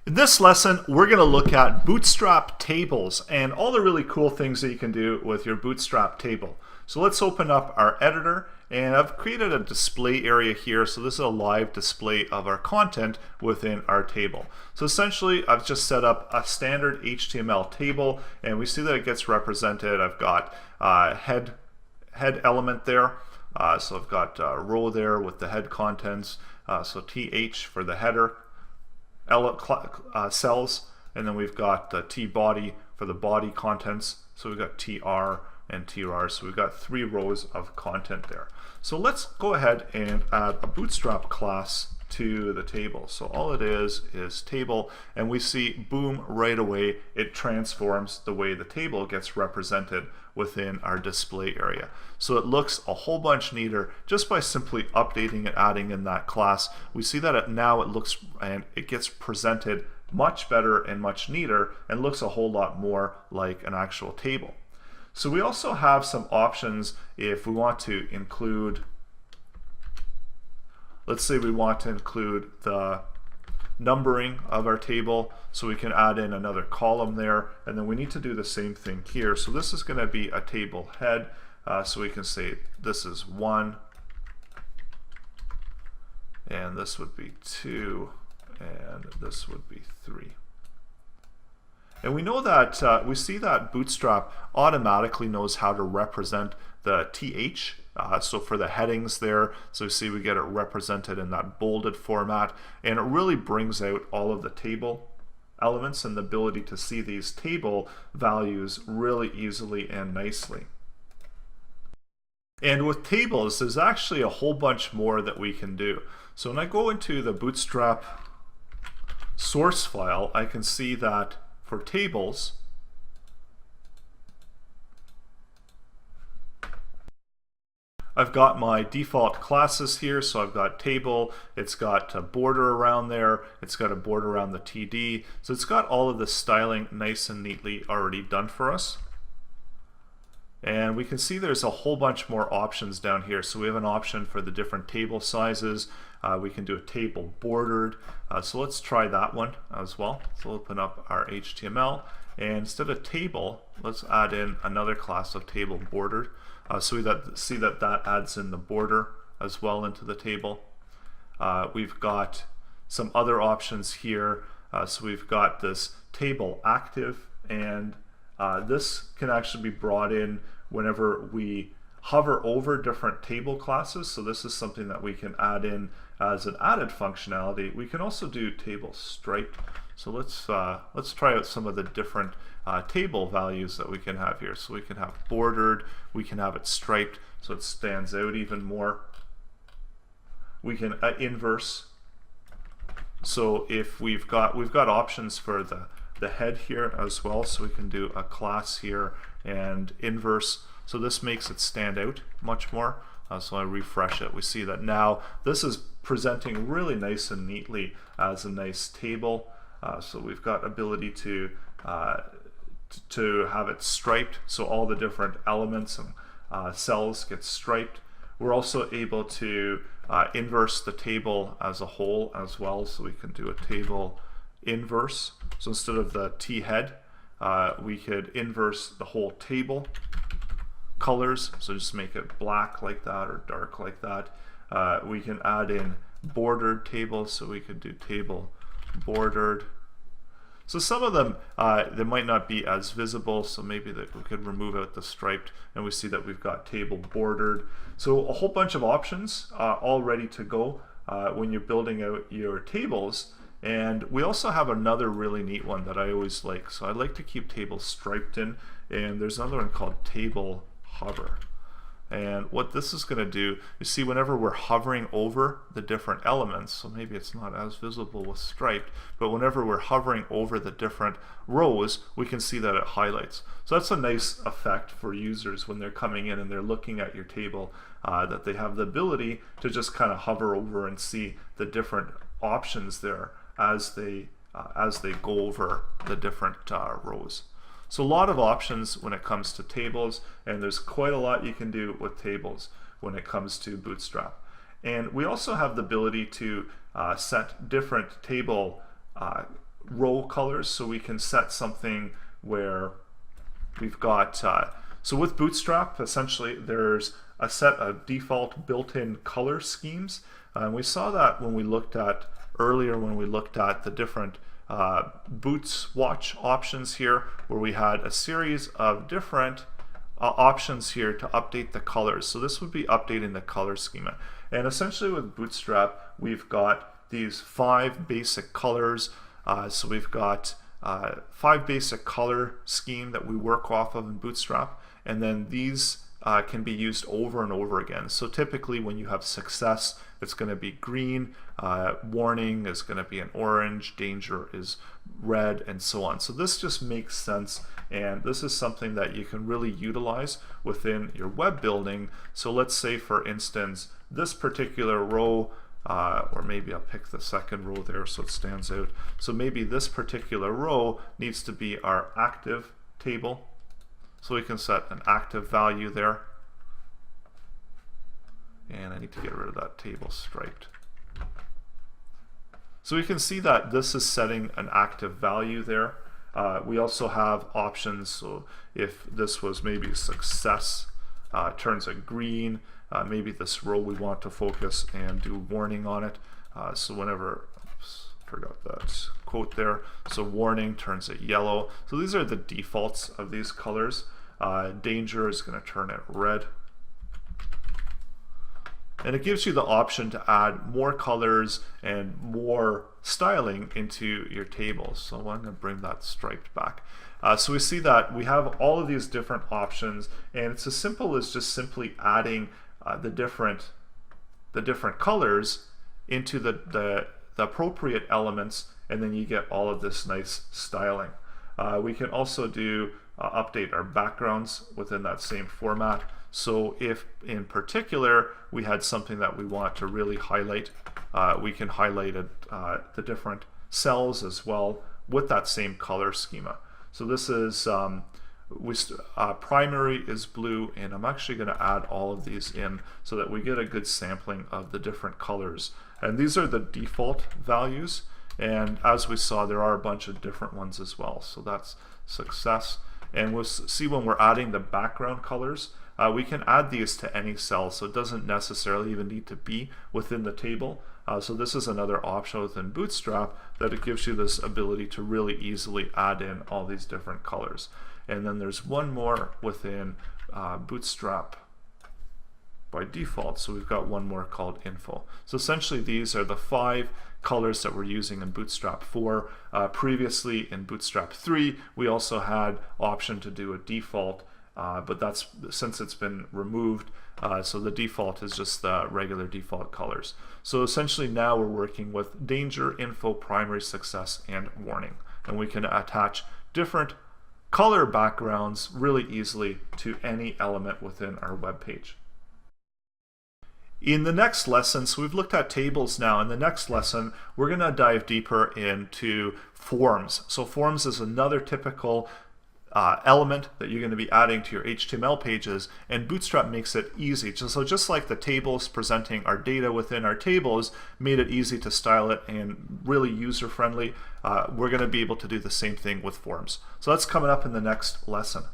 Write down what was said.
In this lesson, we're going to look at bootstrap tables and all the really cool things that you can do with your bootstrap table. So let's open up our editor, and I've created a display area here. So this is a live display of our content within our table. So essentially, I've just set up a standard HTML table, and we see that it gets represented. I've got head element there. So I've got a row there with the head contents. So TH for the header cells, and then we've got the T body for the body contents. So we've got TR and TR, so we've got 3 rows of content there. So let's go ahead and add a bootstrap class to the table. So all it is table, and we see, boom, right away it transforms the way the table gets represented within our display area. So it looks a whole bunch neater just by simply updating and adding in that class. We see that now it looks and it gets presented much better and much neater and looks a whole lot more like an actual table. So we also have some options if we want to include, let's say we want to include the numbering of our table, so we can add in another column there, and then we need to do the same thing here. So this is going to be a table head, so we can say this is 1, and this would be 2, and this would be 3. And we know that we see that Bootstrap automatically knows how to represent the TH. So for the headings there, so you see we get it represented in that bolded format, and it really brings out all of the table elements and the ability to see these table values really easily and nicely. And with tables, there's actually a whole bunch more that we can do. So when I go into the Bootstrap source file, I can see that for tables, I've got my default classes here. So I've got table, it's got a border around there, it's got a border around the TD. So it's got all of the styling nice and neatly already done for us. And we can see there's a whole bunch more options down here. So we have an option for the different table sizes. We can do a table bordered. So let's try that one as well. So we'll open up our HTML, and instead of table, let's add in another class of table bordered. So we see that adds in the border as well into the table. We've got some other options here. So we've got this table active, and this can actually be brought in whenever we hover over different table classes. So this is something that we can add in as an added functionality. We can also do table striped. So let's try out some of the different table values that we can have here. So we can have bordered, we can have it striped so it stands out even more. We can inverse. So if we've got options for the head here as well, so we can do a class here and inverse. So this makes it stand out much more. So I refresh it. We see that now this is presenting really nice and neatly as a nice table. So we've got ability to have it striped, so all the different elements and cells get striped. We're also able to inverse the table as a whole as well, so we can do a table inverse. So instead of the T head, we could inverse the whole table colors, so just make it black like that or dark like that. We can add in bordered tables, so we could do table bordered. So some of them they might not be as visible, so maybe that we could remove out the striped, and we see that we've got table bordered. So a whole bunch of options all ready to go when you're building out your tables. And we also have another really neat one that I always like. So I like to keep tables striped in, and there's another one called table hover. And what this is going to do, you see whenever we're hovering over the different elements, so maybe it's not as visible with striped, but whenever we're hovering over the different rows, we can see that it highlights. So that's a nice effect for users when they're coming in and they're looking at your table, that they have the ability to just kind of hover over and see the different options there as they go over the different rows. So a lot of options when it comes to tables, and there's quite a lot you can do with tables when it comes to Bootstrap. And we also have the ability to set different table row colors, so we can set something where we've got, so with Bootstrap, essentially there's a set of default built-in color schemes. And we saw that when we looked at earlier, when we looked at the different Boots Watch options here, where we had a series of different options here to update the colors. So this would be updating the color schema. And essentially with Bootstrap, we've got these 5 basic colors. So we've got 5 basic color scheme that we work off of in Bootstrap, and then these can be used over and over again. So typically when you have success, it's going to be green, warning is going to be an orange, danger is red, and so on. So this just makes sense, and this is something that you can really utilize within your web building. So let's say, for instance, this particular row, or maybe I'll pick the second row there so it stands out. So maybe this particular row needs to be our active table. So we can set an active value there. And I need to get rid of that table striped. So we can see that this is setting an active value there. We also have options, so if this was maybe success, turns it green. Maybe this row we want to focus and do warning on it. So whenever, oops, forgot that quote there. So warning turns it yellow. So these are the defaults of these colors. Danger is going to turn it red. And it gives you the option to add more colors and more styling into your tables. So I'm going to bring that striped back. So we see that we have all of these different options, and it's as simple as just simply adding the different colors into the appropriate elements, and then you get all of this nice styling. We can also do update our backgrounds within that same format. So if in particular we had something that we want to really highlight, we can highlight the different cells as well with that same color schema. So this is primary is blue, and I'm actually going to add all of these in so that we get a good sampling of the different colors. And these are the default values, and as we saw, there are a bunch of different ones as well. So that's success. And we'll see when we're adding the background colors, we can add these to any cell, so it doesn't necessarily even need to be within the table. So this is another option within Bootstrap, that it gives you this ability to really easily add in all these different colors. And then there's one more within Bootstrap by default, so we've got one more called info. So essentially these are the 5 colors that we're using in Bootstrap 4. Previously in Bootstrap 3 we also had option to do a default, but that's since it's been removed, so the default is just the regular default colors. So essentially now we're working with danger, info, primary, success, and warning, and we can attach different color backgrounds really easily to any element within our web page. In the next lesson, so we've looked at tables now. In the next lesson, we're going to dive deeper into forms. So forms is another typical element that you're going to be adding to your HTML pages, and Bootstrap makes it easy. So just like the tables presenting our data within our tables made it easy to style it and really user-friendly, we're going to be able to do the same thing with forms. So that's coming up in the next lesson.